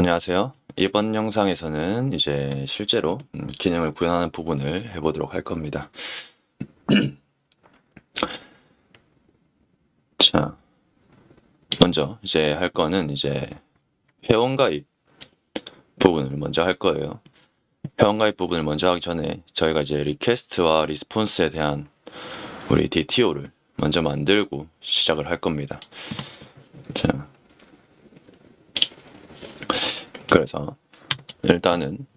안녕하세요. 이번 영상에서는 이제 실제로 기능을 구현하는 부분을 해보도록 할 겁니다. 자, 먼저 이제 할 거는 이제 회원가입 부분을 먼저 할 거예요. 회원가입 부분을 먼저 하기 전에 저희가 이제 리퀘스트와 리스폰스에 대한 우리 DTO를 먼저 만들고 시작을 할 겁니다. 자, 그래서 일단은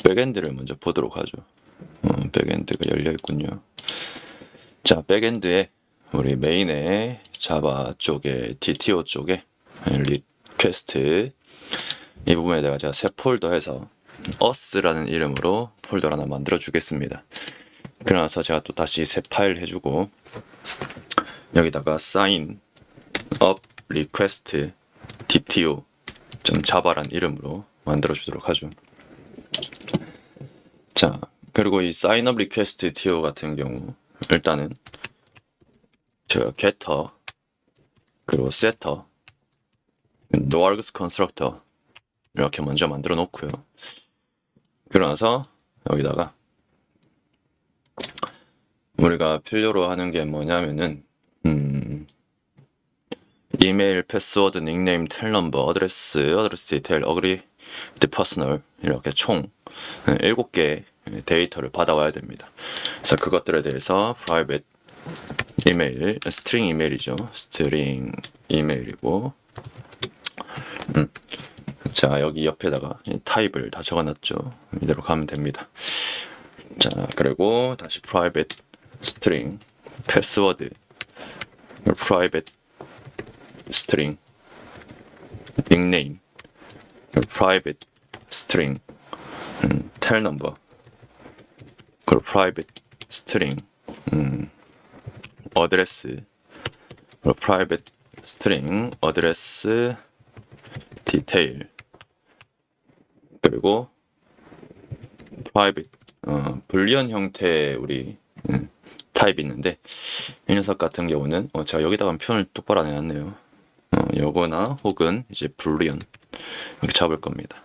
백엔드를 먼저 보도록 하죠. 백엔드가 열려 있군요. 자, 백엔드에 우리 메인의 자바 쪽에 DTO 쪽에 리퀘스트 이 부분에다가 제가 새 폴더 해서 us라는 이름으로 폴더를 하나 만들어 주겠습니다. 그러나서 제가 또 다시 새 파일 해주고 여기다가 sign up request dto.java라는 이름으로 만들어 주도록 하죠. 자, 그리고 이 sign up request dto 같은 경우 일단은 제가 getter 그리고 setter noargs constructor 이렇게 먼저 만들어 놓고요. 그러나서 여기다가 우리가 필요로 하는 게 뭐냐면은 이메일, 패스워드, 닉네임, 텔 넘버, 어드레스 디테일, 어그리, 퍼스널 이렇게 총 7개의 데이터를 받아와야 됩니다. 그래서 그것들에 대해서 private 이메일, 스트링 이메일이죠. 스트링 이메일이고 자, 여기 옆에다가 타입을 다 적어놨죠. 이대로 가면 됩니다. 자, 그리고 다시 private string 패스워드 private string 닉네임 private string 텔 넘버 그리고 private string 어드레스 그리고 private string 어드레스 디테일 그리고 private 불리언 형태의 우리 타입이 있는데 이 녀석 같은 경우는 제가 여기다가 표현을 똑바로 안 해놨네요. 요거나 혹은 이제 불리언 이렇게 잡을 겁니다.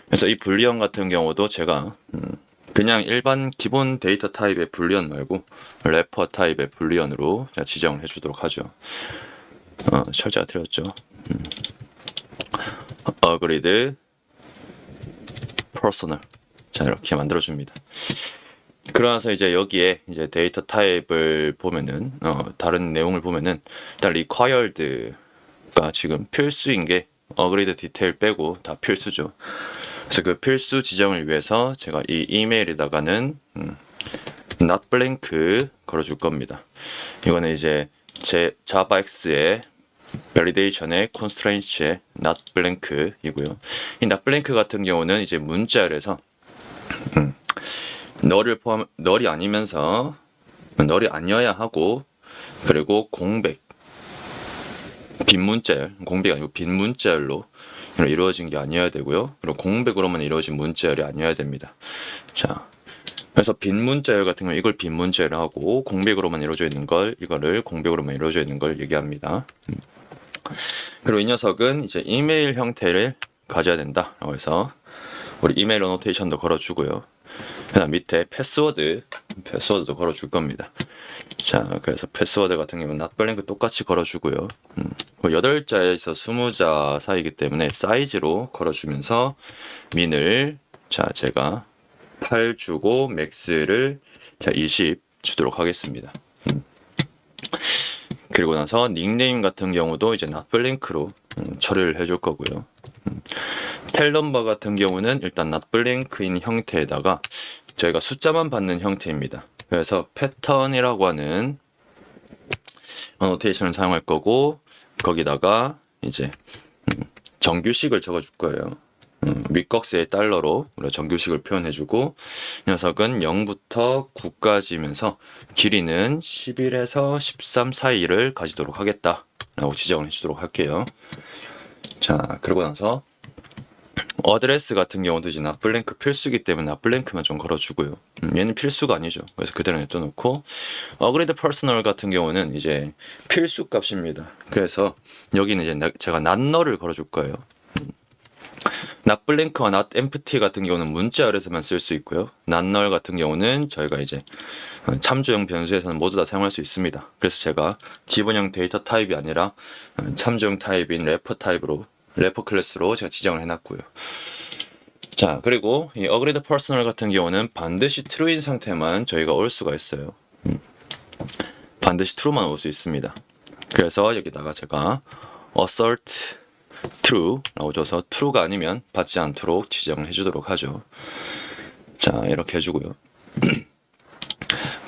그래서 이 불리언 같은 경우도 제가 그냥 일반 기본 데이터 타입의 불리언 말고 래퍼 타입의 불리언으로 제가 지정을 해주도록 하죠. 철자가 틀렸죠. 어그리드 퍼스널 자 이렇게 만들어줍니다. 그러나서 이제 여기에 이제 데이터 타입을 보면은 다른 내용을 보면은 일단 required가 지금 필수인 게 어그리드 디테일 빼고 다 필수죠. 그래서 그 필수 지정을 위해서 제가 이 이메일에다가는 not blank 걸어줄 겁니다. 이거는 이제 제 자바X의 validation의 constraints의 not blank 이고요. 이 not blank 같은 경우는 이제 문자열에서 널이 아니면서 널이 아니어야 하고 그리고 공백 빈 문자열 공백이 아니고 빈 문자열로 이루어진 게 아니어야 되고요. 그리고 공백으로만 이루어진 문자열이 아니어야 됩니다. 자, 그래서 빈 문자열 같은 경우 이걸 빈 문자열 하고 공백으로만 이루어져 있는 걸 이거를 공백으로만 이루어져 있는 걸 얘기합니다. 그리고 이 녀석은 이제 이메일 형태를 가져야 된다라고 해서 우리 이메일 어노테이션도 걸어주고요. 그다음 밑에 패스워드도 걸어줄 겁니다. 자, 그래서 패스워드 같은 경우는 not blank 똑같이 걸어주고요. 8자에서 20자 사이이기 때문에 사이즈로 걸어주면서 민을 자 제가 8 주고 맥스를 자 20 주도록 하겠습니다. 그리고 나서 닉네임 같은 경우도 이제 not blank로 처리를 해줄 거고요. 텔 넘버 같은 경우는 일단 not blank인 형태에다가 저희가 숫자만 받는 형태입니다. 그래서 패턴이라고 하는 어노테이션을 사용할 거고 거기다가 이제 정규식을 적어줄 거예요. 윗꺽쇠의 달러로 우리가 정규식을 표현해주고 녀석은 0부터 9까지면서 길이는 11에서 13 사이를 가지도록 하겠다 라고 지정을 해주도록 할게요. 자, 그러고 나서 어드레스 같은 경우도 이제 not blank 필수기 때문에 not blank만 좀 걸어주고요. 얘는 필수가 아니죠. 그래서 그대로 냅둬놓고 어그리드 퍼스널 같은 경우는 이제 필수 값입니다. 그래서 여기는 이제 제가 not null을 걸어줄 거예요. not blank와 not empty 같은 경우는 문자열에서만 쓸 수 있고요. not null 같은 경우는 저희가 이제 참조형 변수에서는 모두 다 사용할 수 있습니다. 그래서 제가 기본형 데이터 타입이 아니라 참조형 타입인 래퍼 타입으로 래퍼 클래스로 제가 지정을 해놨고요. 자, 그리고 이 agreed personal 같은 경우는 반드시 true인 상태만 저희가 올 수가 있어요. 반드시 true만 올 수 있습니다. 그래서 여기다가 제가 assert true라고 줘서 true가 아니면 받지 않도록 지정을 해주도록 하죠. 자, 이렇게 해주고요.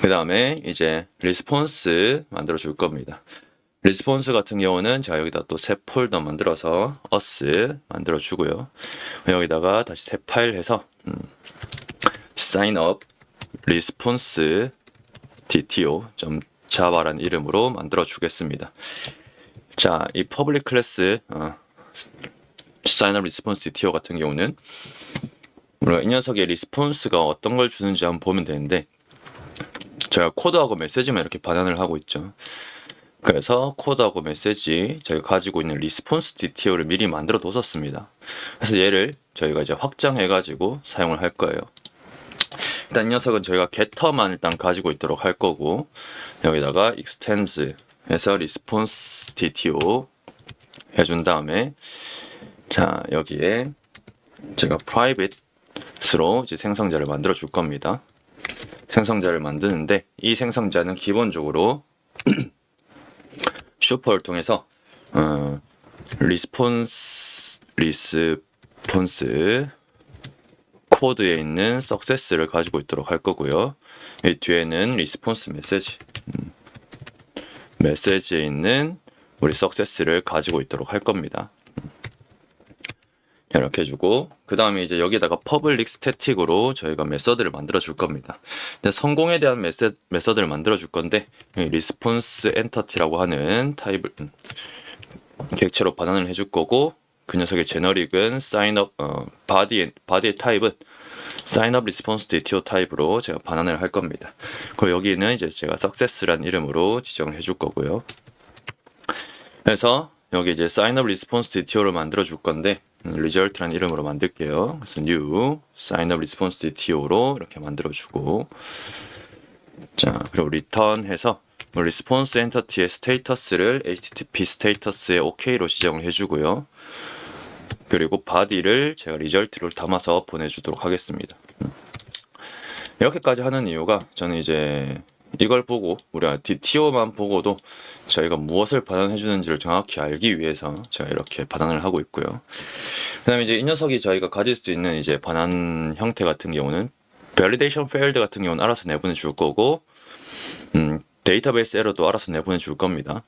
그 다음에 이제 response 만들어 줄 겁니다. response 같은 경우는 제가 여기다 또 새 폴더 만들어서 us 만들어 주고요. 여기다가 다시 새 파일 해서 sign up response dto.java라는 이름으로 만들어 주겠습니다. 자, 이 public class sign up response dto 같은 경우는 우리가 이 녀석의 response가 어떤 걸 주는지 한번 보면 되는데, 제가 코드하고 메시지만 이렇게 반환을 하고 있죠. 그래서 코드하고 메시지 저희가 가지고 있는 리스폰스 DTO를 미리 만들어 뒀었습니다. 그래서 얘를 저희가 이제 확장해 가지고 사용을 할 거예요. 일단 이 녀석은 저희가 getter만 일단 가지고 있도록 할 거고, 여기다가 extends 해서 response DTO 해준 다음에, 자, 여기에 제가 private로 이제 생성자를 만들어 줄 겁니다. 생성자를 만드는데, 이 생성자는 기본적으로 슈퍼를 통해서 리스폰스 코드에 있는 success를 가지고 있도록 할 거고요. 이 뒤에는 리스폰스 메시지에 있는 우리 success를 가지고 있도록 할 겁니다. 이렇게 해주고, 그 다음에 이제 여기다가 public static으로 저희가 메서드를 만들어 줄 겁니다. 성공에 대한 메서드를 만들어 줄 건데, response entity라고 하는 타입을 객체로 반환을 해줄 거고, 그 녀석의 제너릭은 sign up body의 타입은 sign up response DTO 타입으로 제가 반환을 할 겁니다. 그리고 여기는 이제 제가 success라는 이름으로 지정을 해줄 거고요. 그래서 여기 이제 sign up response DTO를 만들어 줄 건데, result라는 이름으로 만들게요. 그래서 new sign up response DTO로 이렇게 만들어 주고, 자, 그리고 return 해서 response entity의 status를 http status에 ok로 지정을 해주고요. 그리고 body를 제가 result로 담아서 보내주도록 하겠습니다. 이렇게까지 하는 이유가, 저는 이제 이걸 보고 우리가 DTO만 보고도 저희가 무엇을 반환해 주는지를 정확히 알기 위해서 제가 이렇게 반환을 하고 있고요. 그 다음에 이제 이 녀석이 저희가 가질 수 있는 이제 반환 형태 같은 경우는 validation failed 같은 경우는 알아서 내보내 줄 거고, 데이터베이스 에러도 알아서 내보내 줄 겁니다.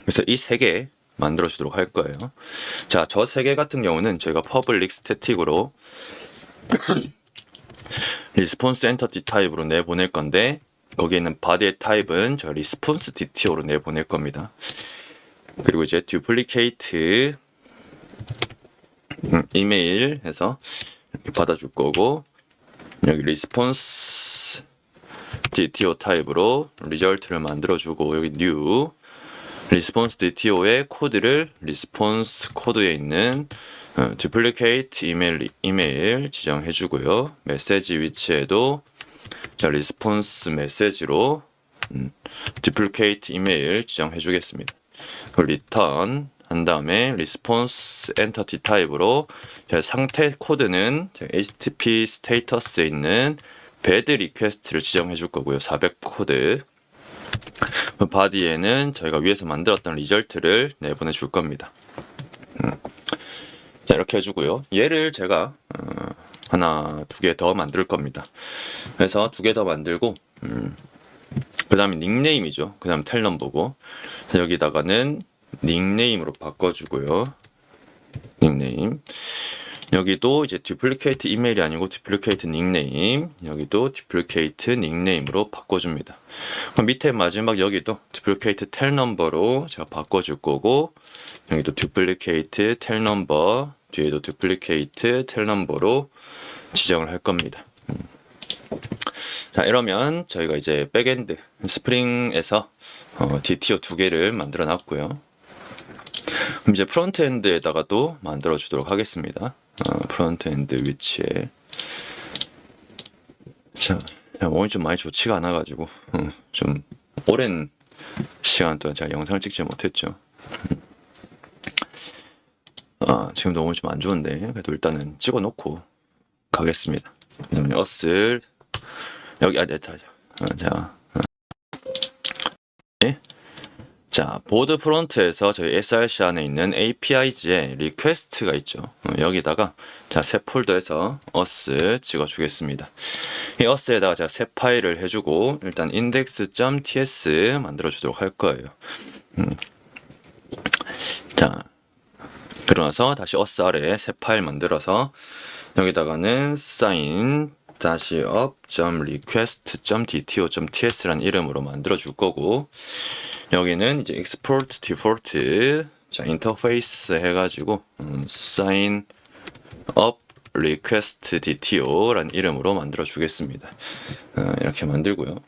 그래서 이 세 개 만들어 주도록 할 거예요. 자, 저 세 개 같은 경우는 저희가 public static으로 response entity 타입으로 내보낼 건데, 거기에 있는 body의 타입은 저 response DTO로 내보낼 겁니다. 그리고 이제 duplicate 이메일 해서 이렇게 받아줄 거고, 여기 response DTO 타입으로 result를 만들어주고, 여기 new response DTO의 코드를 response 코드에 있는 duplicate 이메일 지정해주고요. 메시지 위치에도 자, response 메시지로 duplicate 이메일 지정해주겠습니다. 그리고 return 한 다음에 response entity 타입으로 상태 코드는 http status에 있는 bad request를 지정해 줄 거고요. 400 코드. body에는 저희가 위에서 만들었던 result를 내보내 줄 겁니다. 자, 이렇게 해주고요. 얘를 제가 하나, 두 개 더 만들 겁니다. 그래서 두 개 더 만들고, 그 다음에 닉네임이죠. 그 다음에 텔 넘버고, 여기다가는 닉네임으로 바꿔주고요. 닉네임. 여기도 이제 duplicate 이메일이 아니고 duplicate 닉네임. 여기도 duplicate 닉네임으로 바꿔줍니다. 그럼 밑에 마지막 여기도 duplicate 텔 넘버로 제가 바꿔줄 거고, 여기도 duplicate 텔 넘버, 뒤에도 duplicate 텔 넘버로 지정을 할 겁니다. 자, 이러면 저희가 이제 백엔드 스프링에서 DTO 두 개를 만들어 놨고요. 그럼 이제 프론트엔드에다가도 만들어 주도록 하겠습니다. 프론트 엔드 위치에. 자, 몸이 좀 많이 좋지가 않아가지고 좀 오랜 시간 동안 제가 영상을 찍지 못했죠. 지금도 몸이 좀 안 좋은데 그래도 일단은 찍어놓고 가겠습니다. 어슬 여기 자, 보드 프론트에서 저희 SRC 안에 있는 APIG에 리퀘스트가 있죠. 여기다가 새 폴더에서 us 찍어주겠습니다. 이 us에다가 제가 새 파일을 해주고 일단 index.ts 만들어주도록 할 거예요. 자, 그러고 나서 다시 us 아래에 새 파일 만들어서 여기다가는 sign-up.request.dto.ts라는 이름으로 만들어 줄 거고, 여기는 이제 export default 인터페이스 해가지고 sign up request dto라는 이름으로 만들어 주겠습니다. 이렇게 만들고요.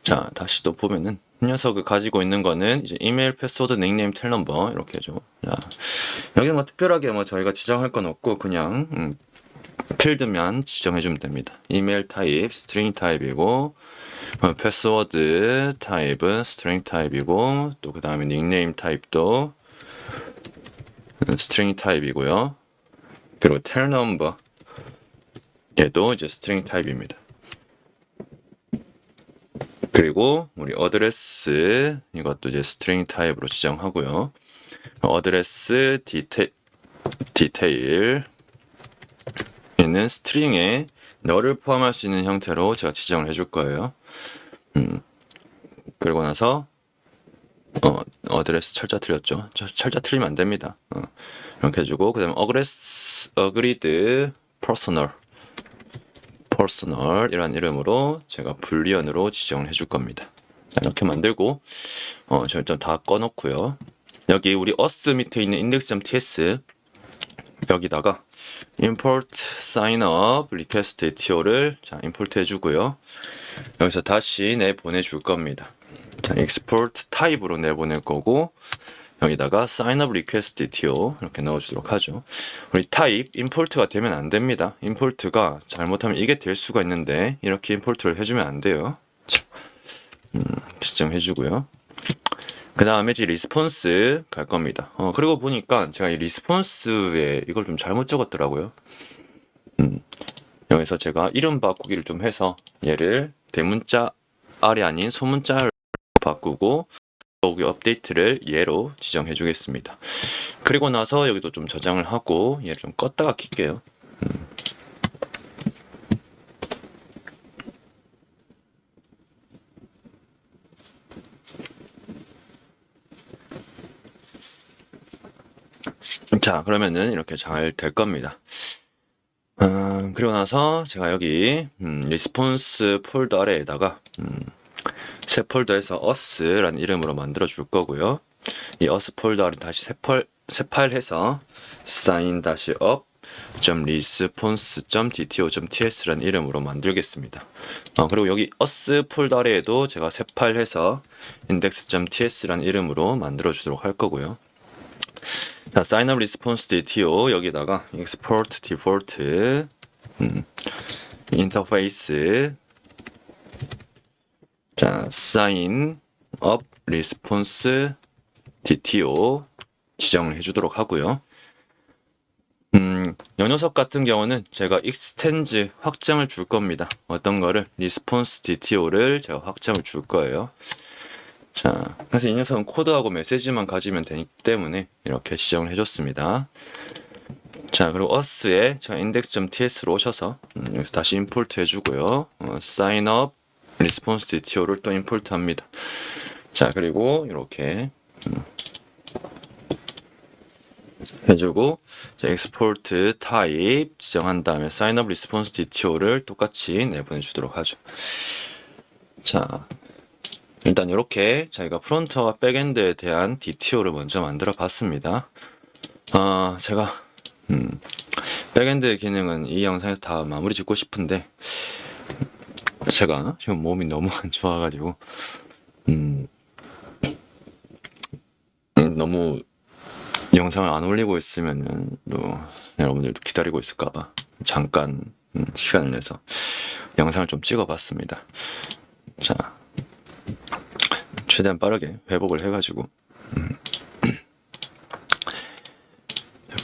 자, 다시 또 보면은 이 녀석이 가지고 있는 거는 이제 이메일, 패스워드, 닉네임, 텔 넘버 이렇게죠. 자, 여기는 뭐 특별하게 저희가 지정할 건 없고 그냥 필드만 지정해 주면 됩니다. 이메일 타입 스트링 타입이고, 패스워드 타입은 스트링 타입이고, 또 그 다음에 닉네임 타입도 스트링 타입이고요. 그리고 텔 넘버 얘도 이제 스트링 타입입니다. 그리고 우리 어드레스 이것도 이제 스트링 타입으로 지정하고요. 어드레스 디테일 얘는 스트링에 너를 포함할 수 있는 형태로 제가 지정을 해줄 거예요. 그리고 나서 어드레스 철자 틀렸죠. 철자 틀리면 안 됩니다. 이렇게 해주고, 그 다음에 agreed personal 이란 이름으로 제가 불리언으로 지정을 해줄 겁니다. 자, 이렇게 만들고 저 일단 다 꺼놓고요. 여기 우리 us 밑에 있는 index.ts 여기다가 import signup request to를 import 해주고요. 여기서 다시 내보내줄 겁니다. 자, export 타입으로 내보낼 거고, 여기다가 signup request to 이렇게 넣어주도록 하죠. 우리 타입 import가 되면 안 됩니다. import가 잘못하면 이게 될 수가 있는데 이렇게 import를 해주면 안 돼요. 지정해주고요. 그 다음에 이제 리스폰스 갈 겁니다. 그리고 보니까 제가 이 리스폰스에 이걸 좀 잘못 적었더라고요. 여기서 제가 이름 바꾸기를 좀 해서 얘를 대문자 R이 아닌 소문자로 바꾸고 여기 업데이트를 얘로 지정해 주겠습니다. 그리고 나서 여기도 좀 저장을 하고 얘를 좀 껐다가 킬게요. 자, 그러면은 이렇게 잘 될 겁니다. 그리고 나서 제가 여기 리스폰스 폴더 아래에다가 새 폴더에서 us라는 이름으로 만들어 줄 거고요. 이 us 폴더를 다시 새 파일 해서 sign-up.response.dto.ts라는 이름으로 만들겠습니다. 그리고 여기 us 폴더 아래에도 제가 새 파일 해서 index.ts라는 이름으로 만들어 주도록 할 거고요. 자, sign-up response DTO 여기다가 export default 인터페이스 자, sign up response DTO 지정을 해주도록 하고요. 이 녀석 같은 경우는 제가 extends 확장을 줄 겁니다. 어떤 거를 response DTO를 제가 확장을 줄 거예요. 자, 사실 이 녀석은 코드하고 메시지만 가지면 되기 때문에 이렇게 지정을 해줬습니다. 자, 그리고 us에 제가 index.ts로 오셔서 여기서 다시 import 해주고요. sign up response DTO를 또 import 합니다. 자, 그리고 이렇게 해주고 export type 지정한 다음에 sign up response DTO를 똑같이 내보내주도록 하죠. 자, 일단 이렇게 저희가 프론트와 백엔드에 대한 DTO를 먼저 만들어 봤습니다. 제가 백엔드 기능은 이 영상에서 다 마무리 짓고 싶은데 제가 지금 몸이 너무 안 좋아가지고 너무 영상을 안 올리고 있으면은 또 여러분들도 기다리고 있을까봐 잠깐 시간을 내서 영상을 좀 찍어봤습니다. 자, 최대한 빠르게 회복을 해가지고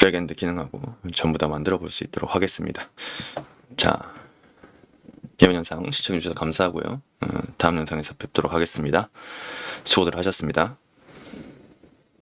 백엔드 기능하고 전부 다 만들어 볼 수 있도록 하겠습니다. 자, 이번 영상 시청해주셔서 감사하고요. 다음 영상에서 뵙도록 하겠습니다. 수고들 하셨습니다.